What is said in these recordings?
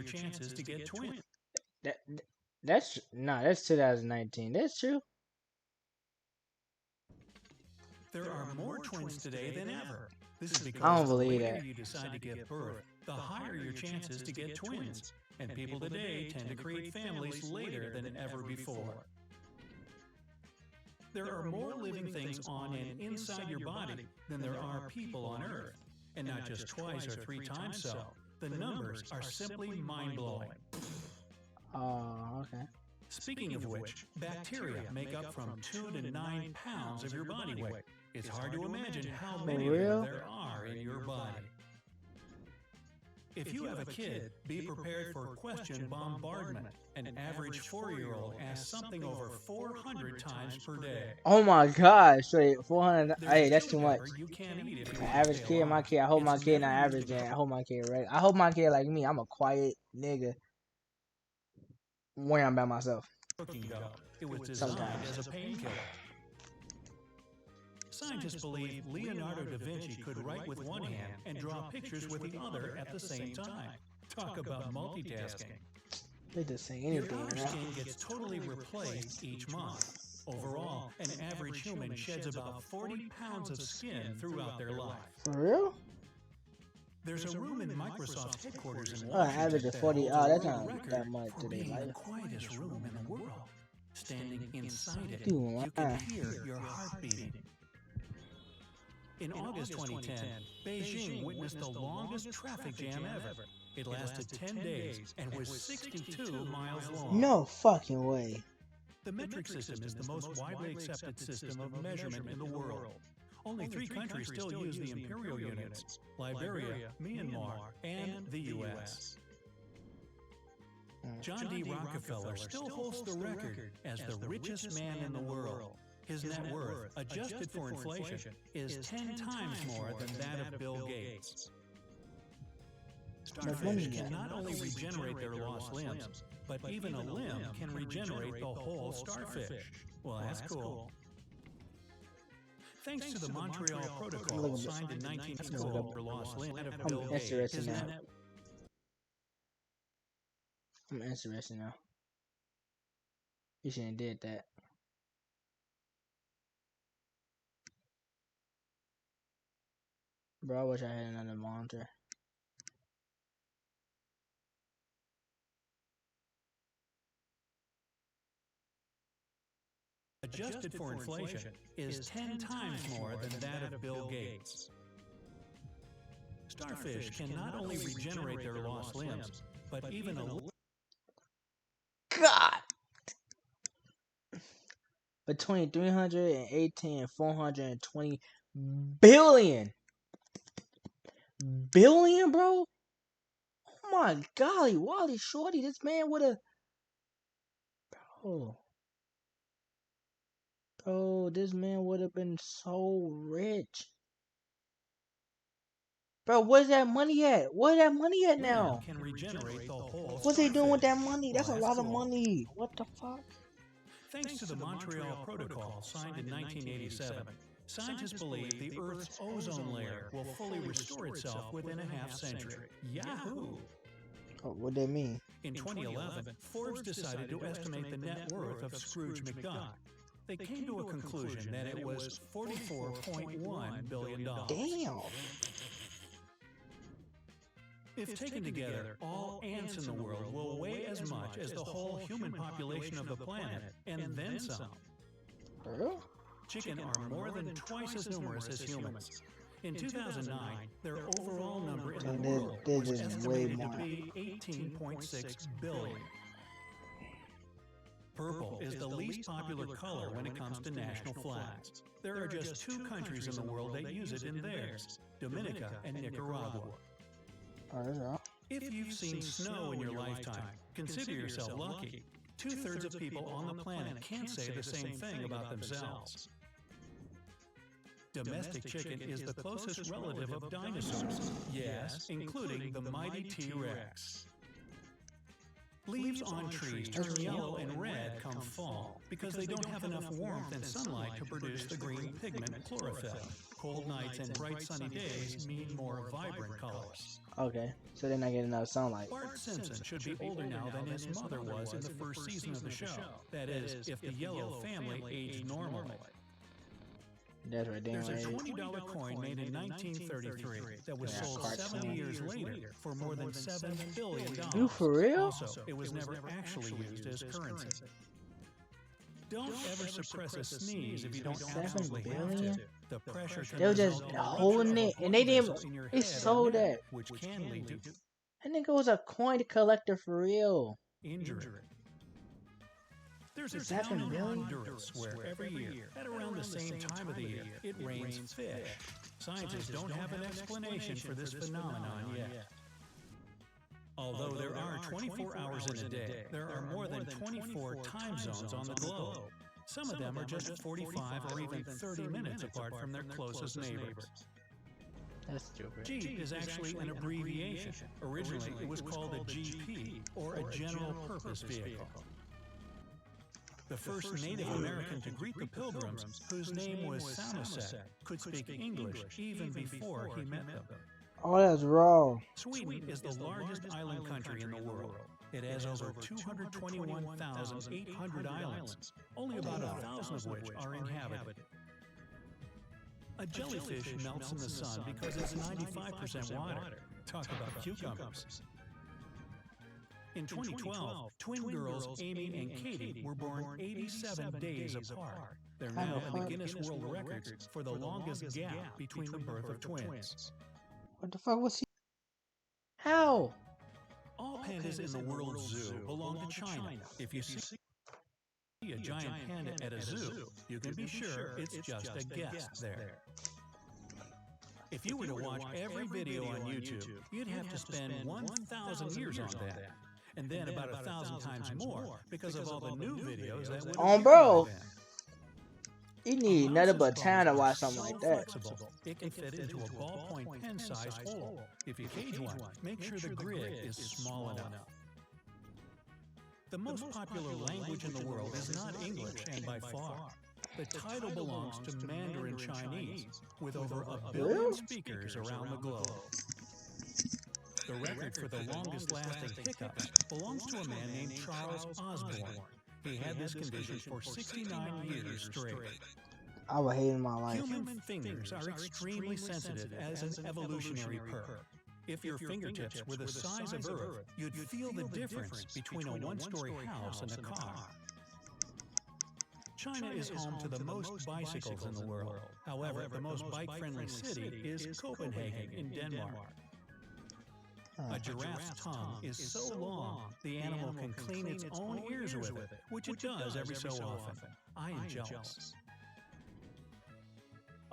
chances to get twins. That's 2019. That's true. There are more twins today than ever. This is because I don't the believe later that. you decide to give birth, the higher your chances to get twins. And people today tend to create families later than ever before. There are more living things on and inside your body than there are people on Earth. And not just twice or 3 times so. The numbers are simply mind-blowing. Oh, okay. Speaking of which, bacteria make up from 2 to 9 pounds of your body weight. It's hard to imagine how many of them there are in your body. If you have a kid, be prepared for question bombardment. An average 4-year-old asks something over 400 times per day. Oh my gosh, wait, 400. There's Hey, a that's chew too much. pepper you can't eat if you An want to average stay kid, my alive. kid. I hope my It's kid not never average. used I hope my kid right. I hope my kid like me. I'm a quiet nigga when I'm by myself. cooking dough. It was designed as a painkiller. Scientists believe Leonardo da Vinci could write with one hand and draw pictures with the other at the same time. Talk about multitasking. They just say Your anything. outer You know? skin gets totally replaced each month. Overall, an average human sheds about 40 pounds of skin throughout their life. For real? There's a room in Microsoft's headquarters in Oh, an average Washington of that 40. holds Oh, a that's world not record that much for today. being the Like, quietest room in the world. Standing inside it, Dude, you can wow. hear your heart beating. In August 2010, Beijing witnessed the longest traffic jam ever. It lasted 10 days and was 62 miles long. no fucking way. The metric system is the most widely accepted system of measurement in the world. Only 3 countries still use the imperial units: Liberia, Myanmar, and the U.S. John D. Rockefeller still holds the record as the richest man in the world. His net worth, adjusted for inflation, is 10 times more than that of Bill Gates. Starfish can not only regenerate their lost limbs, but even a limb can regenerate the whole starfish. Well, that's cool. Thanks to the Montreal Protocol signed in 1912 for lost limbs of Bill Gates, his net I'm interested now. You shouldn't have did that. Bro, I wish I had another monitor. adjusted for inflation, is 10 times more than that of Bill Gates. Starfish can not only regenerate their lost limbs, but even a God! Between 318 and 420 billion. Billion, bro? Oh my golly, Wally Shorty, this man would have. Bro, this man would have been so rich. Bro, where's that money at? Where's that money at now? can regenerate the whole What's he doing with that starfish. money? That's Well, a lot of money. What the fuck? Thanks to the Montreal Protocol signed in 1987, scientists believe the Earth's ozone layer will fully restore itself within a half-century. Yahoo! Oh, what that mean? In 2011, Forbes decided to estimate the net worth of Scrooge McDuck. They came to a conclusion that it was $44.1 billion. Damn. If taken together, all ants in the world will weigh as much as the whole human population of the planet, and then some. Bro? Chicken are more than twice as numerous as humans. In 2009, their overall number in the world was estimated to be 18.6 billion. Purple is the least popular color when it comes to national flags. There are just 2 countries in the world that use it in theirs: Dominica and Nicaragua. If you've seen snow in your lifetime, consider yourself lucky. 2/3 of people on the planet can't say the same thing about themselves. Domestic chicken is the closest relative of dinosaurs. Yes, including the mighty T-Rex. Leave leaves on trees turn yellow and red come fall because they don't have enough warmth and sunlight to produce the green pigment chlorophyll. Cold nights and bright sunny days mean more vibrant colors. Okay, so they're not getting enough sunlight. Bart Simpson should be older now than his mother was in the first season of the show. That is, if the Yellow family aged normally. That's right. There's a $20 coin made in 1933 that was sold 7 years later for more than $7 billion. You for real? Also, it was never actually used as currency. Don't ever suppress a sneeze if you don't absolutely have to. The pressure can They were just holding it, and they didn't. They sold that. Which can lead to That nigga was a coin collector for real. injury. There's a $7 town in billion? Honduras where every year, at around the same time of the year, it rains fish. Scientists don't have an explanation for this phenomenon yet. Although there are 24 hours in a day, there are more than 24 time zones on the globe. Some of them are just 45 or even 30 minutes apart from their closest neighbors. That's stupid. Jeep is actually an abbreviation. Originally, it was called a GP, or a General Purpose Vehicle. The first Native American to greet the Pilgrims, whose name was Samoset, could speak English even before he met them. Oh, that's raw. Sweden is the largest island country in the world. It has over 221,800 islands, only about 1,000 of which are inhabited. A jellyfish melts in the sun because it's 95% water. Talk about cucumbers. In 2012, twin girls Amy and Katie were born 87 days apart. They're now in the Guinness World Records for the longest gap between the birth of twins. What the fuck was he? How? All pandas in the World Zoo belong to China. If you see a giant panda at a zoo, you can be sure it's just a guest there. If you were to watch every video on YouTube, you'd have to spend 1,000 years on that. And then about 1,000 times more because of all the new videos that would appear bro. by then. You need nothing but time to watch something like that. Flexible, it can fit into a ballpoint pen-sized hole. If you cage one, make sure the grid is small enough. The most popular language in the world is not English, and by far. The title belongs to Mandarin Chinese, with over 1 billion speakers around the globe. The record for the longest-lasting hiccups belongs to a man named Charles Osborne. He had this condition for 69 years straight. I would hate in my life. Human fingers are extremely sensitive as an evolutionary perk. If your fingertips were the size of Earth, you'd feel the difference between a one-story house and a car. China is home to the most bicycles in the world. However, the most bike-friendly city is Copenhagen in Denmark. A giraffe's tongue is so long, the animal can clean its own ears with it, which it does every so often. I am jealous.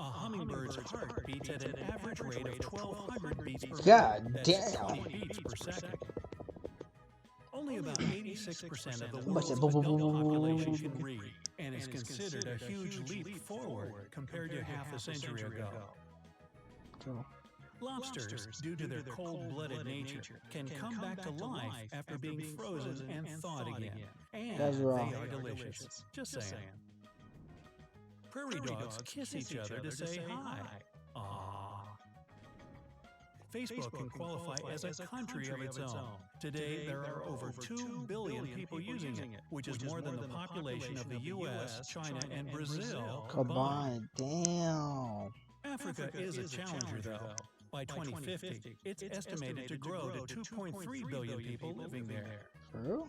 A hummingbird's heart beats at an average rate of 1,200 beats per minute. God That's damn. 20 beats per second. Only about 86% of the Much world's boom, boom, adult boom, boom, population boom, can read, and is considered a huge leap forward compared to half a century ago. True. Lobsters, due to their cold-blooded nature, can come back to life after being frozen and thawed again. And That's wrong. they are delicious. Just saying. Prairie dogs kiss each other to say hi. Aww. Facebook can qualify as a country of its own. Today, there are over 2 billion people using it, which is more than the population of the US, China, and Brazil combined. Damn. Africa is a challenger, though. By 2050, it's estimated to grow to 2.3 billion people living there. For real?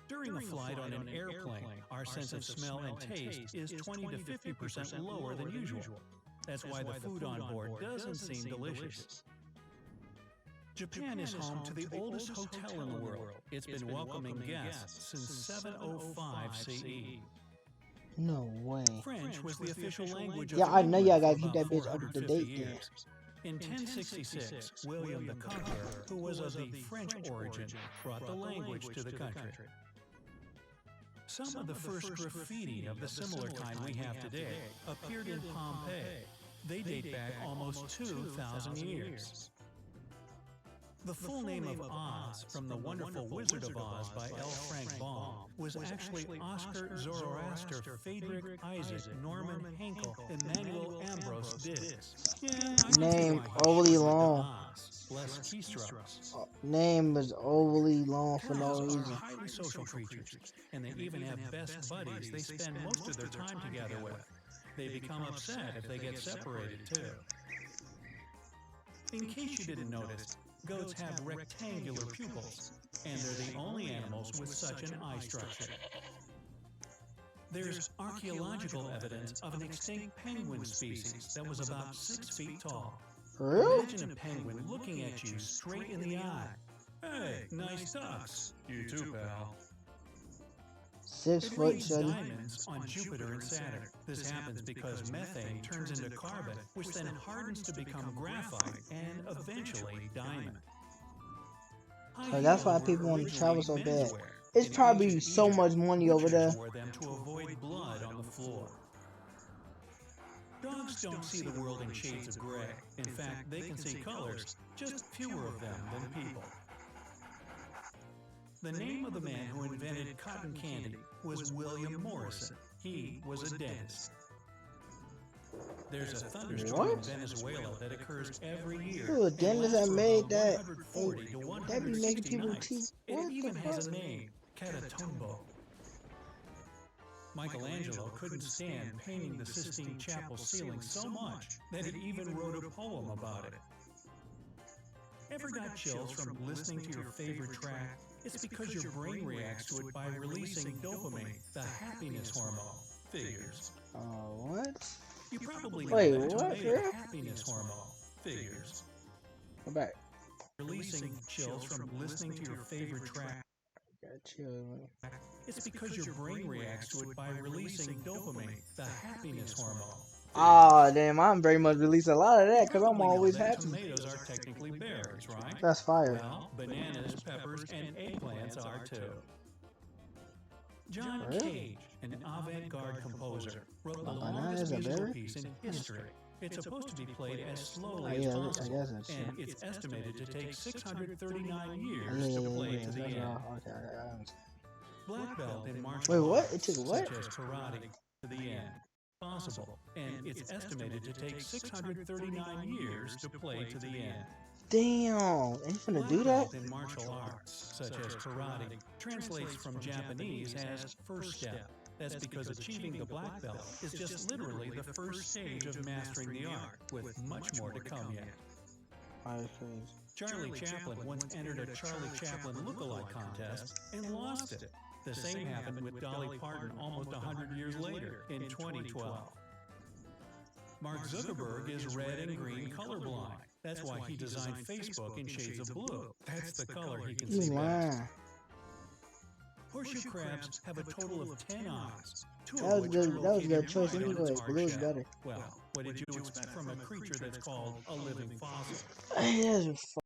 During a flight on an airplane, our sense of smell and taste is 20 to 50% lower than usual. That's why the food on board doesn't seem delicious. Japan is home to the oldest hotel in the world. It's been welcoming guests since 705 CE. No way. French was the official language of Yeah, I know y'all gotta for keep that about bitch up to 450 date then. years. In 1066, William the Conqueror, who was of the French origin, brought the language to the country. Some of the first graffiti of the similar kind we have today appeared in Pompeii. They date back almost 2,000 years. The full name of Oz, from The Wonderful Wizard of Oz by L. Frank Baum, was actually Oscar Zoroaster Friedrich Isaac Norman Henkel Emmanuel Ambrose Diggs. Yeah, I can see Name why he overly shortened it to long. Oz, less keystrokes. Name is overly long for no Crows are reason. highly social creatures, and they even have best buddies they spend most of their time together with. They become upset if they get separated, too. In case you didn't notice, goats have rectangular pupils, and they're the only animals with such an eye structure. There's archaeological evidence of an extinct penguin species that was about 6 feet tall. For real? Imagine a penguin looking at you straight in the eye. Hey, nice ducks. You too, pal. 6 It foot rains shady. diamonds on Jupiter and Saturn. This happens because methane turns into carbon, which then hardens to become graphite and eventually diamond. So that's why people want to travel so bad. It's probably so much money over there. Wore them to avoid blood on the floor. Dogs don't see the world in shades of gray. In fact, they can see colors, just fewer of them than people. The name of the man who invented cotton candy was William Morrison. He was a dentist. There's a thunderstorm in What? Venezuela that occurs every year. Who, a and dentist lasts that for made about that? 140 to That be 160 making people nights. teeth. It What even the has a fuck? name, Catatumbo. Michelangelo couldn't stand painting the Sistine Chapel ceiling so much that he even wrote a poem about it. Ever got chills from listening to your favorite track? It's because your brain reacts to it by releasing dopamine, the happiness hormone. Figures. What? You probably know Wait, that what? tomato Yeah? happiness hormone. Figures. Go back. Releasing chills from listening to your favorite track. Gotta chill, man. It's because your brain reacts to it by releasing dopamine, the happiness hormone. Ah, damn, I'm very much release a lot of that because I'm Probably know always that happy. Tomatoes are technically berries, right? That's fire. Well, bananas, peppers, and eggplants are too. John Really? Cage, an avant-garde composer, wrote the Bananas longest are musical berry? piece in history. It's supposed to be played as Oh, slowly yeah, as I possible, guess that's and it's estimated to take 639 Yeah, years yeah, to play yeah, to the that's end. all. Okay, I understand. Black belt in martial Wait, what? arts, It took what? such as karate, to the end. Possible, and it's estimated to take 639 years to play to the end. Damn, ain't you finna Black do that? belt in martial arts, such as karate, translates from Japanese as first step. That's because achieving the black belt is just literally the first stage of mastering the art, with much more to come yet. Alright, crazy. Charlie Chaplin once entered a Charlie Chaplin look-alike contest and lost it. The same happened with Dolly Parton almost 100 years later, in 2012. Mark Zuckerberg is red and green colorblind. That's why he designed Facebook in shades of blue. That's the color he can You see best. lying. Horseshoe crabs have a total of 10 eyes. Two That of was which good. are That was located good choice right on anyway. its hard Blue is shell. better. Well, what did you expect from a creature that's called a living fossil? That's